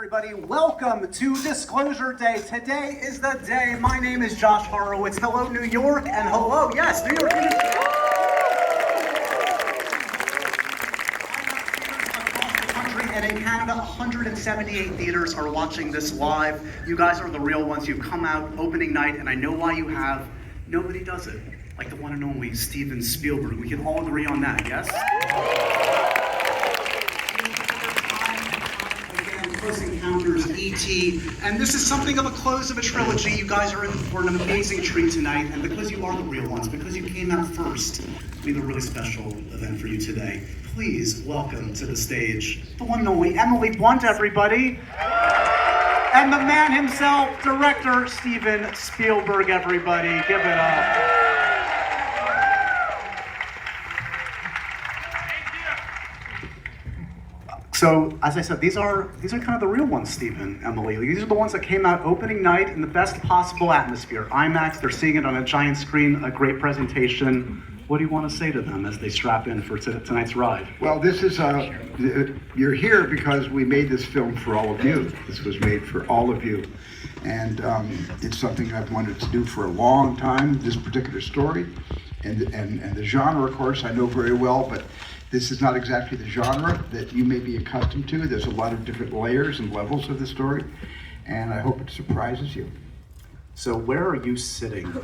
Everybody, welcome to Disclosure Day. Today is the day. My name is Josh Horowitz. Hello, New York, and hello, yes, New York. And in Canada, 178 theaters are watching this live. You guys are the real ones. You've come out opening night, and I know why you have. Nobody does it like the one and only Steven Spielberg. We can all agree on that, yes? Close Encounters, E.T., and this is something of a close of a trilogy. You guys are in for an amazing treat tonight, and because you are the real ones, because you came out first, we have a really special event for you today. Please welcome to the stage the one and only Emily Blunt, everybody, and the man himself, director Steven Spielberg, everybody. Give it up. So, as I said, these are kind of the real ones, Steven, Emily. These are the ones that came out opening night in the best possible atmosphere. IMAX, they're seeing it on a giant screen, a great presentation. What do you want to say to them as they strap in for tonight's ride? Well, this is, you're here because we made this film for all of you. This was made for all of you. And it's something I've wanted to do for a long time, this particular story. And the genre, of course, I know very well, but this is not exactly the genre that you may be accustomed to. There's a lot of different layers and levels of the story, and I hope it surprises you. So where are you sitting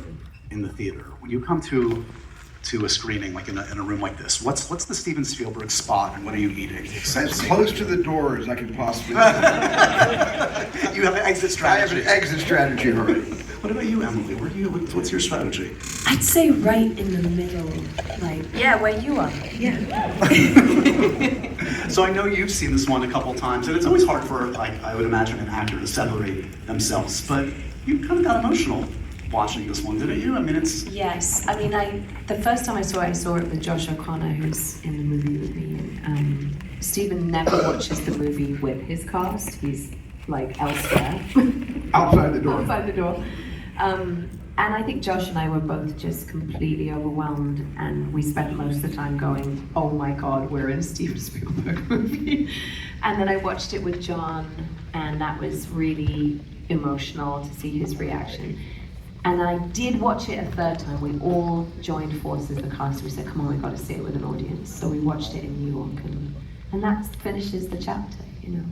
in the theater? When you come to a screening, like in a room like this, what's the Steven Spielberg spot, and what are you eating? As close to the door as I can possibly do. You have an exit strategy. I have an exit strategy already. What about you, Emily? What's your strategy? I'd say right in the middle, like, yeah, where you are. Yeah. So I know you've seen this one a couple times, and it's always hard for, like, I would imagine, an actor to separate themselves, but you kind of got emotional watching this one, didn't you? I mean, it's... Yes, I mean, the first time I saw it with Josh O'Connor, who's in the movie with me. Stephen never watches the movie with his cast. He's, like, elsewhere. Outside the door. Outside the door. And I think Josh and I were both just completely overwhelmed, and we spent most of the time going, oh my God, we're in a Steven Spielberg movie. And then I watched it with John, and that was really emotional to see his reaction. And I did watch it a third time. We all joined forces, the cast. We said, come on, we've got to see it with an audience. So we watched it in New York, and that finishes the chapter, you know.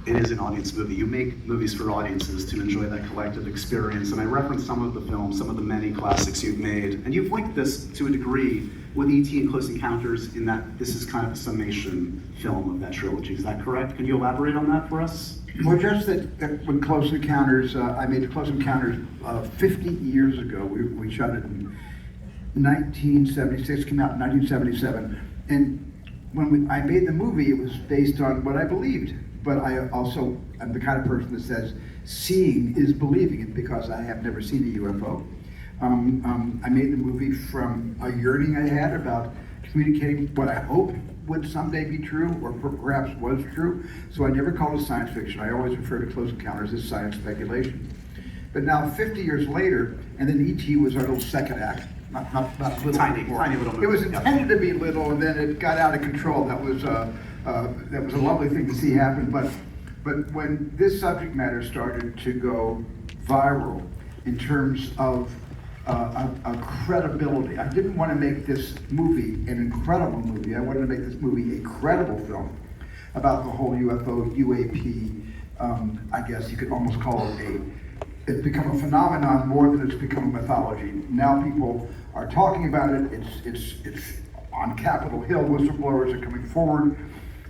It is an audience movie. You make movies for audiences to enjoy that collective experience. And I referenced some of the films, some of the many classics you've made. And you've linked this to a degree with E.T. and Close Encounters in that this is kind of a summation film of that trilogy. Is that correct? Can you elaborate on that for us? Well, just that when Close Encounters, I made Close Encounters 50 years ago. We shot it in 1976, came out in 1977. And when I made the movie, it was based on what I believed. But I also am the kind of person that says, seeing is believing it, because I have never seen a UFO. I made the movie from a yearning I had about communicating what I hope would someday be true, or perhaps was true. So I never called it science fiction. I always refer to Close Encounters as science speculation. But now 50 years later, and then E.T. was our little second act. Not little tiny little movie. It was intended to be little, and then it got out of control. That was a lovely thing to see happen. But when this subject matter started to go viral in terms of a credibility, I didn't want to make this movie an incredible movie. I wanted to make this movie a credible film about the whole UFO, UAP. I guess you could almost call it it's become a phenomenon more than it's become a mythology. Now people are talking about it. It's on Capitol Hill. Whistleblowers are coming forward.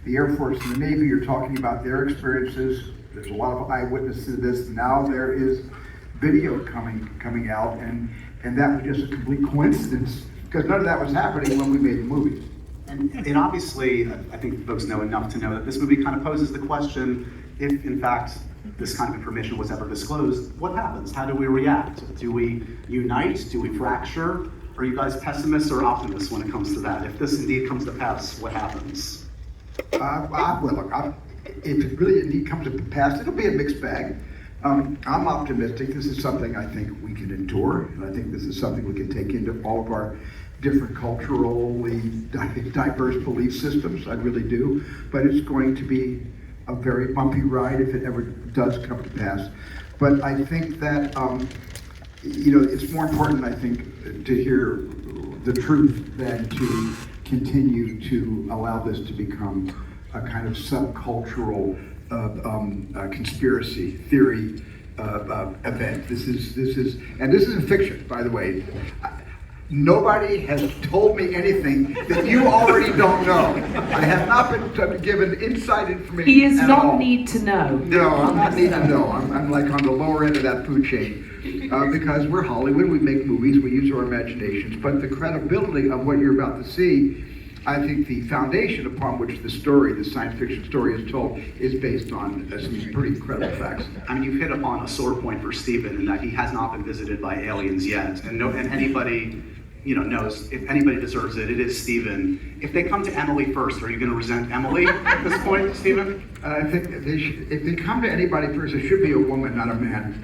The Air Force and the Navy are talking about their experiences. There's a lot of eyewitnesses to this. Now there is video coming out, and that was just a complete coincidence, because none of that was happening when we made the movie. And obviously, I think folks know enough to know that this movie kind of poses the question, if in fact this kind of information was ever disclosed, what happens? How do we react? Do we unite? Do we fracture? Are you guys pessimists or optimists when it comes to that? If this indeed comes to pass, what happens? If it really indeed comes to pass, it'll be a mixed bag. I'm optimistic. This is something I think we can endure, and I think this is something we can take into all of our different culturally diverse belief systems. I really do. But it's going to be a very bumpy ride if it ever does come to pass. But I think that, it's more important, I think, to hear the truth than to continue to allow this to become a kind of subcultural conspiracy theory event. This isn't fiction, by the way. Nobody has told me anything that you already don't know. I have not been given inside information. He is at not all. need to know. No, I'm not need to know. I'm like on the lower end of that food chain. Because we're Hollywood, we make movies, we use our imaginations, but the credibility of what you're about to see, I think the foundation upon which the story, the science fiction story is told, is based on some pretty incredible facts. I mean, you've hit upon a sore point for Steven in that he has not been visited by aliens yet, and anybody, knows if anybody deserves it, it is Steven. If they come to Emily first, are you going to resent Emily at this point, Steven? I think if they come to anybody first, it should be a woman, not a man.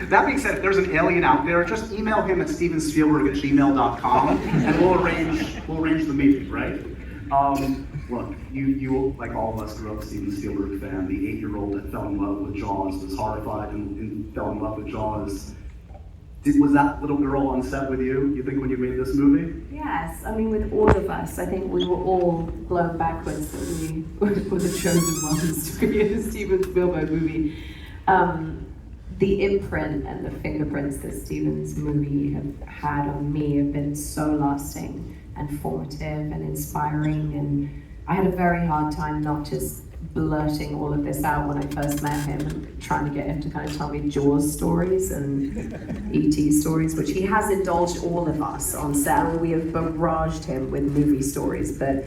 That being said, if there's an alien out there, just email him at stevenspielberg@gmail.com, and we'll arrange the meeting, right? Look, you like all of us grew up a Steven Spielberg fan. The 8-year-old that fell in love with Jaws was horrified and fell in love with Jaws. Was that little girl on set with you, you think, when you made this movie? Yes, I mean, with all of us, I think we were all blown backwards that we were the chosen ones to be in a Steven Spielberg movie. The imprint and the fingerprints that Steven's movie have had on me have been so lasting and formative and inspiring, and I had a very hard time not just blurting all of this out when I first met him and trying to get him to kind of tell me Jaws stories and E.T. stories, which he has indulged all of us on set, and we have barraged him with movie stories, but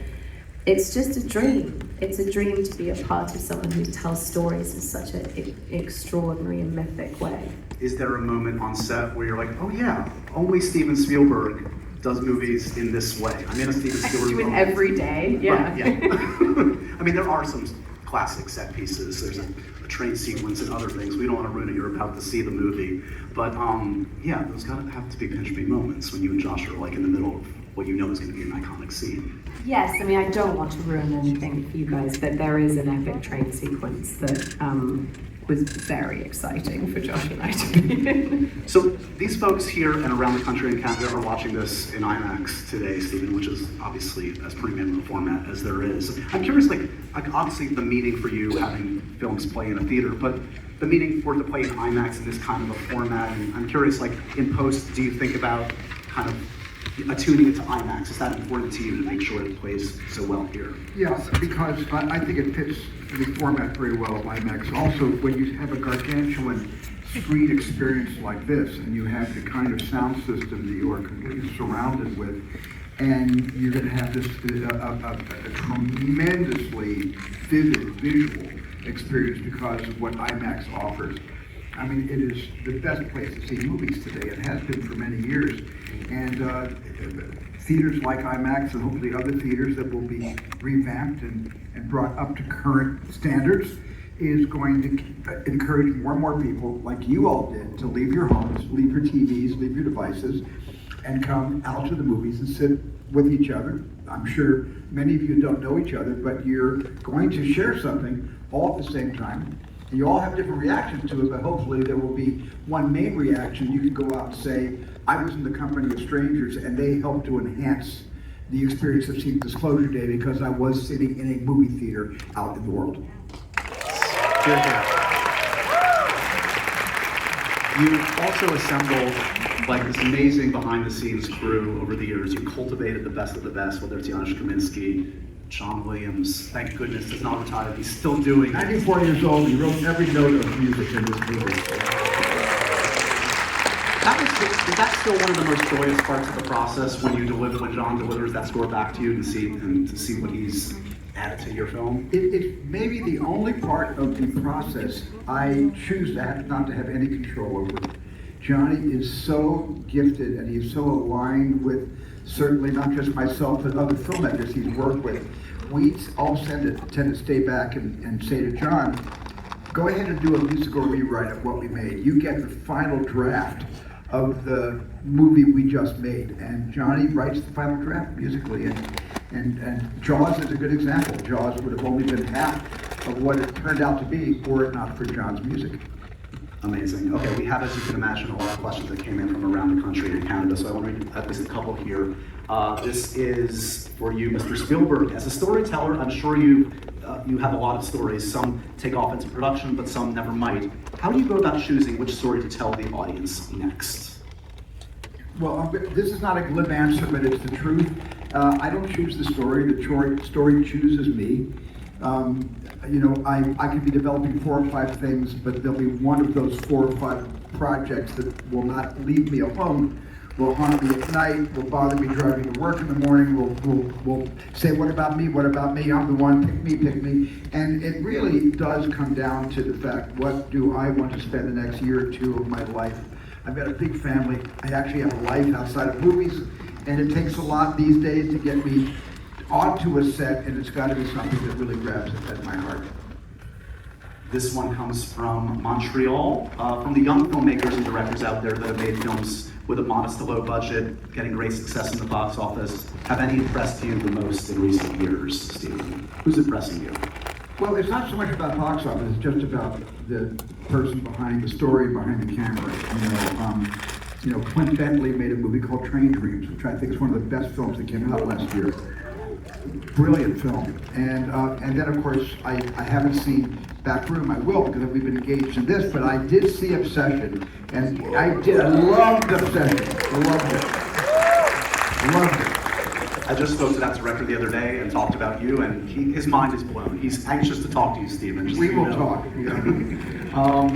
it's just a dream. It's a dream to be a part of someone who tells stories in such an extraordinary and mythic way. Is there a moment on set where you're like, oh yeah, only Steven Spielberg does movies in this way? I'm in a Steven Spielberg Do it movie. every day, yeah. Right, yeah. I mean, there are some classic set pieces. There's a train sequence and other things. We don't want to ruin it. You're about to see the movie. But yeah, those gotta have to be pinch me moments when you and Josh are like in the middle of what you know is going to be an iconic scene. Yes, I mean, I don't want to ruin anything for you guys, but there is an epic train sequence that was very exciting for Josh and I to be in. So these folks here and around the country in Canada are watching this in IMAX today, Steven, which is obviously as premium a format as there is. I'm curious, like obviously the meaning for you having films play in a theater, but the meaning for it to play in IMAX in this kind of a format, and I'm curious, like in post, do you think about kind of attuning it to IMAX? Is that important to you to make sure it plays so well here? Yes, because I think it fits the format very well of IMAX. Also, when you have a gargantuan screen experience like this, and you have the kind of sound system that you are completely surrounded with, and you're going to have this a tremendously vivid visual experience because of what IMAX offers. I mean, it is the best place to see movies today. It has been for many years. And theaters like IMAX and hopefully other theaters that will be revamped and brought up to current standards is going to encourage more and more people, like you all did, to leave your homes, leave your TVs, leave your devices, and come out to the movies and sit with each other. I'm sure many of you don't know each other, but you're going to share something all at the same time. And you all have different reactions to it, but hopefully there will be one main reaction. You can go out and say, I was in the company of strangers and they helped to enhance the experience of seeing Disclosure Day because I was sitting in a movie theater out in the world. Good, good. You've also assembled like this amazing behind-the-scenes crew over the years. You cultivated the best of the best, whether it's Janusz Kaminski, John Williams, thank goodness, is not retired. He's still doing 94 years old, he wrote every note of music in this movie. Is that still one of the most joyous parts of the process when John delivers that score back to you and to see what he's added to your film? It's maybe the only part of the process I choose not to have any control over. Johnny is so gifted and he's so aligned with certainly not just myself but other filmmakers he's worked with. We all tend to stay back and say to John, go ahead and do a musical rewrite of what we made. You get the final draft of the movie we just made. And Johnny writes the final draft musically. And Jaws is a good example. Jaws would have only been half of what it turned out to be were it not for John's music. Amazing. Okay, we have, as you can imagine, a lot of questions that came in from around the country and Canada, so I want to read at least a couple here. This is for you, Mr. Spielberg. As a storyteller, I'm sure you have a lot of stories. Some take off into production, but some never might. How do you go about choosing which story to tell the audience next? Well, this is not a glib answer, but it's the truth. I don't choose the story. The story chooses me. I could be developing 4 or 5 things, but there'll be one of those 4 or 5 projects that will not leave me alone, will haunt me at night, will bother me driving to work in the morning, will say, what about me, I'm the one, pick me. And it really does come down to the fact, what do I want to spend the next year or 2 of my life? I've got a big family. I actually have a life outside of movies, and it takes a lot these days to get me onto a set, and it's got to be something that really grabs at my heart. This one comes from Montreal, from the young filmmakers and directors out there that have made films with a modest to low budget, getting great success in the box office. Have any impressed you the most in recent years, Steven? Who's impressing you? Well, it's not so much about box office, it's just about the person behind the story, behind the camera. Clint Bentley made a movie called Train Dreams, which I think is one of the best films that came out last year. Brilliant film. And then, of course, I haven't seen Backroom. I will, because we've been engaged in this, but I did see Obsession, and I loved Obsession. Loved it. I just spoke to that director the other day and talked about you, and his mind is blown. He's anxious to talk to you, Steven. We will talk.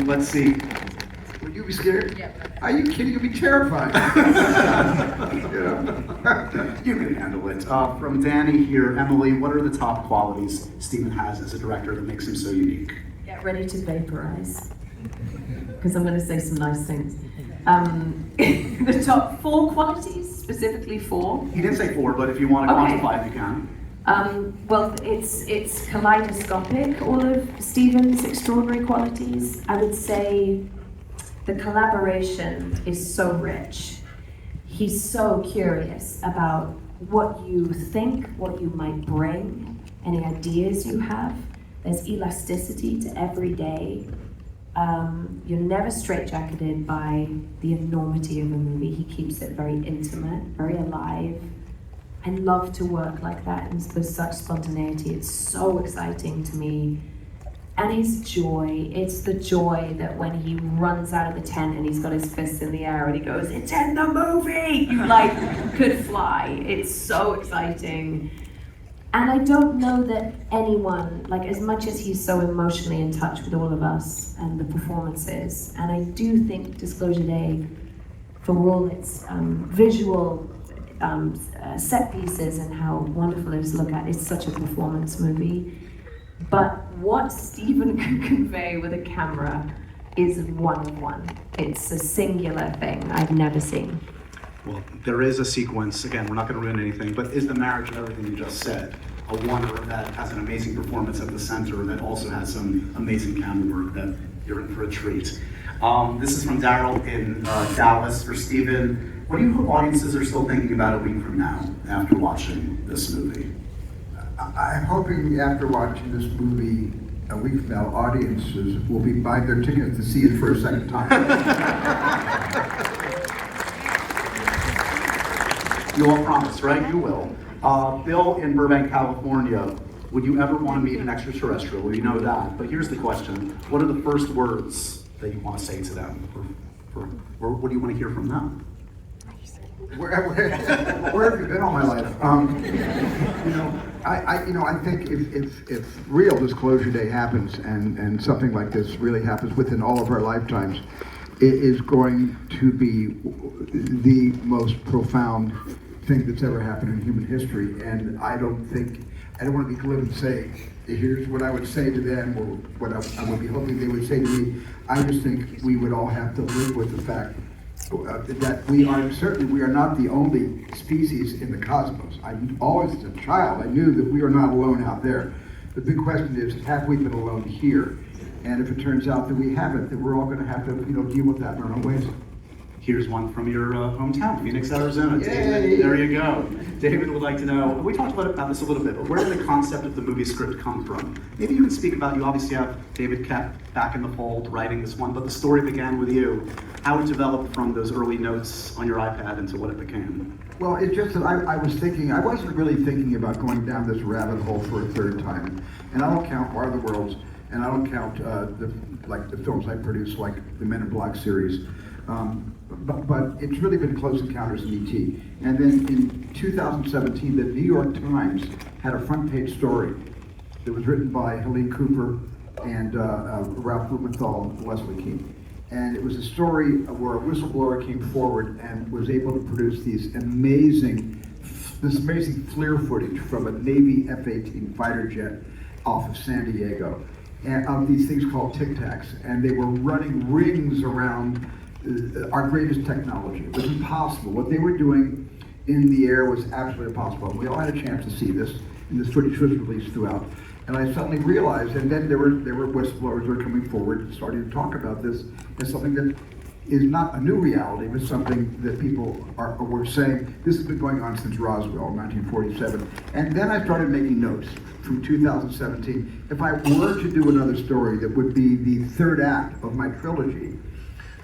Let's see. Would you be scared? Yeah. Are you kidding? You'll be terrified. You can handle it. From Danny here, Emily, what are the top qualities Steven has as a director that makes him so unique? Get ready to vaporize, because I'm going to say some nice things. The top 4 qualities, specifically 4. He didn't say 4, but if you want to quantify it, you can. Well, it's kaleidoscopic, all of Steven's extraordinary qualities. I would say the collaboration is so rich. He's so curious about what you think, what you might bring, any ideas you have. There's elasticity to every day. You're never straitjacketed by the enormity of a movie. He keeps it very intimate, very alive. I love to work like that, and with such spontaneity. It's so exciting to me. And his joy, it's the joy that when he runs out of the tent and he's got his fists in the air and he goes, "It's in the movie!" You could fly. It's so exciting. And I don't know that anyone, as much as he's so emotionally in touch with all of us and the performances, and I do think Disclosure Day, for all its visual set pieces and how wonderful it is to look at, it's such a performance movie. But what Steven can convey with a camera is one of one. It's a singular thing I've never seen. Well, there is a sequence, again, we're not going to ruin anything, but is the marriage of everything you just said a wonder that has an amazing performance at the center that also has some amazing camera work that you're in for a treat. This is from Daryl in Dallas for Steven. What do you hope audiences are still thinking about a week from now after watching this movie? I'm hoping after watching this movie a week from now, audiences will be buying their tickets to see it for a second time. You all promise, right? You will. Bill in Burbank, California, would you ever want to meet an extraterrestrial? Well, you know that, but here's the question. What are the first words that you want to say to them? Or what do you want to hear from them? Where have you been all my life? I think if real Disclosure Day happens and something like this really happens within all of our lifetimes, it is going to be the most profound thing that's ever happened in human history. And I don't want to be glib and say, here's what I would say to them, or what I would be hoping they would say to me. I just think we would all have to live with the fact that we are not the only species in the cosmos. I always, as a child, I knew that we are not alone out there. The big question is, have we been alone here? And if it turns out that we haven't, then we're all going to have to, deal with that in our own ways. Here's one from your hometown, Phoenix, Arizona. Yay. David, there you go. David would like to know, we talked about this a little bit, but where did the concept of the movie script come from? Maybe you can speak about, you obviously have David Kep back in the fold writing this one, but the story began with you. How it developed from those early notes on your iPad into what it became? Well, it's just that I was thinking, I wasn't really thinking about going down this rabbit hole for a third time. And I don't count War of the Worlds, and I don't count the films I produced, like the Men in Black series. But it's really been Close Encounters in E.T. And then in 2017, the New York Times had a front page story that was written by Helene Cooper and Ralph Blumenthal and Leslie Keane. And it was a story where a whistleblower came forward and was able to produce this amazing FLIR footage from a Navy F-18 fighter jet off of San Diego, and of these things called Tic Tacs, and they were running rings around our greatest technology. It was impossible. What they were doing in the air was absolutely impossible. We all had a chance to see this, and this footage was released throughout. And I suddenly realized, and then there were whistleblowers who were coming forward and starting to talk about this as something that is not a new reality, but something that people were saying, this has been going on since Roswell in 1947. And then I started making notes from 2017. If I were to do another story that would be the third act of my trilogy,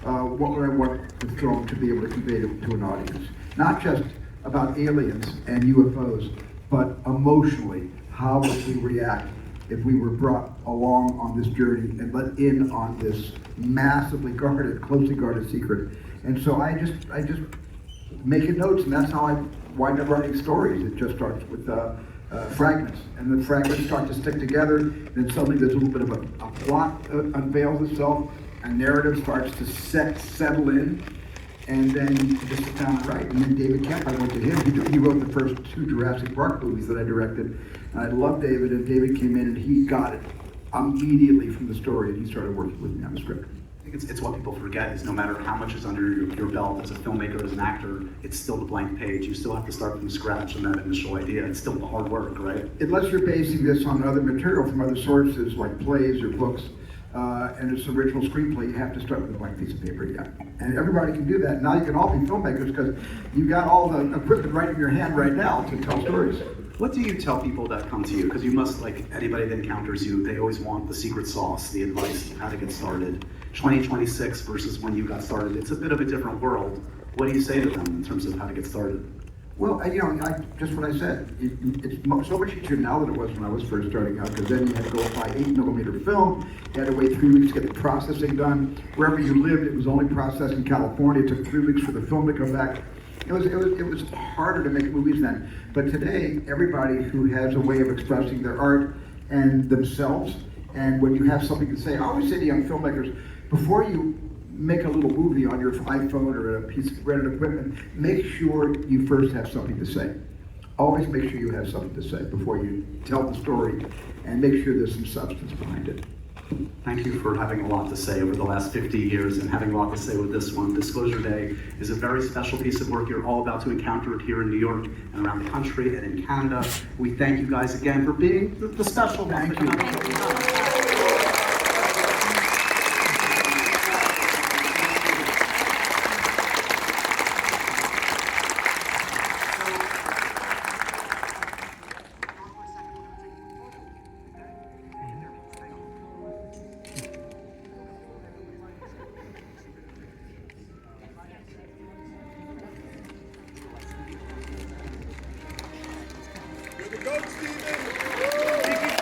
what would I want the film to be able to convey to an audience? Not just about aliens and UFOs, but emotionally, how would we react if we were brought along on this journey and let in on this massively guarded, closely guarded secret? And so I just make notes, and that's how I wind up writing stories. It just starts with fragments, and the fragments start to stick together, then suddenly there's a little bit of a plot unveils itself, a narrative starts to settle in, and then you just sit down and write. And then David Kep, I went to him. He wrote the first 2 Jurassic Park movies that I directed. And I loved David, and David came in and he got it immediately from the story, and he started working with me on the script. I think it's what people forget is no matter how much is under your belt as a filmmaker, as an actor, it's still the blank page. You still have to start from scratch on that initial idea. It's still the hard work, right? Unless you're basing this on other material from other sources like plays or books, and it's an original screenplay, you have to start with a blank piece of paper, yeah. And everybody can do that. Now you can all be filmmakers because you got all the equipment right in your hand right now to tell stories. What do you tell people that come to you? Because you must, like anybody that encounters you, they always want the secret sauce, the advice, how to get started. 2026 versus when you got started, it's a bit of a different world. What do you say to them in terms of how to get started? Well, just what I said. It's so much easier now than it was when I was first starting out, because then you had to go buy 8mm film. You had to wait 3 weeks to get the processing done. Wherever you lived, it was only processed in California. It took 3 weeks for the film to come back. It was harder to make movies then. But today, everybody who has a way of expressing their art and themselves, and when you have something to say, I always say to young filmmakers, before you make a little movie on your iPhone or a piece of rented equipment, make sure you first have something to say. Always make sure you have something to say before you tell the story, and make sure there's some substance behind it. Thank you for having a lot to say over the last 50 years and having a lot to say with this one. Disclosure Day is a very special piece of work. You're all about to encounter it here in New York and around the country and in Canada. We thank you guys again for being the special one. Thank you.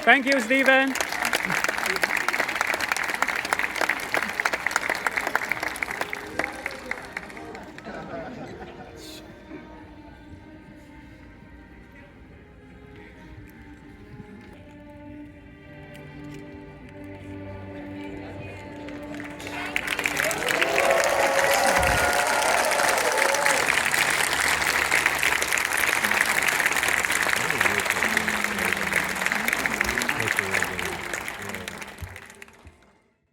Thank you, Steven.